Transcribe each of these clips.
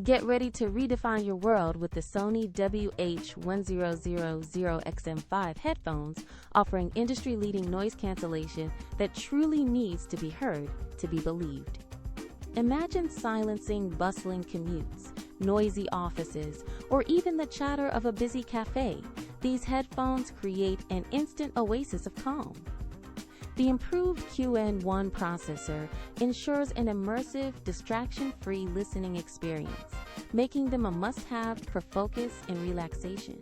Get ready to redefine your world with the Sony WH-1000XM5 headphones, offering industry-leading noise cancellation that truly needs to be heard to be believed. Imagine silencing bustling commutes, noisy offices, or even the chatter of a busy cafe. These headphones create an instant oasis of calm. The improved QN1 processor ensures an immersive, distraction-free listening experience, making them a must-have for focus and relaxation.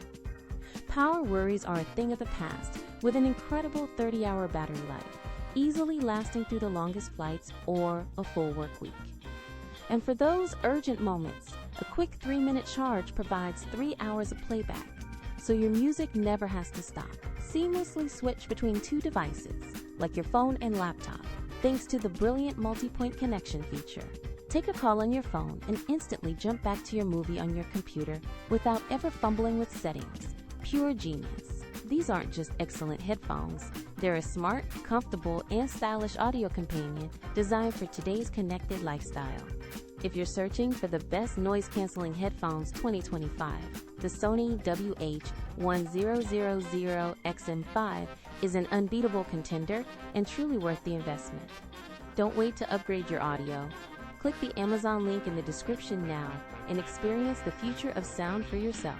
Power worries are a thing of the past, with an incredible 30-hour battery life, easily lasting through the longest flights or a full work week. And for those urgent moments, a quick 3-minute charge provides 3 hours of playback, so your music never has to stop. Seamlessly switch between two devices, like your phone and laptop, thanks to the brilliant multi-point connection feature. Take a call on your phone and instantly jump back to your movie on your computer without ever fumbling with settings. Pure genius. These aren't just excellent headphones. They're a smart, comfortable, and stylish audio companion designed for today's connected lifestyle. If you're searching for the best noise-canceling headphones 2025, the Sony WH-1000XM5 is an unbeatable contender and truly worth the investment. Don't wait to upgrade your audio. Click the Amazon link in the description now and experience the future of sound for yourself.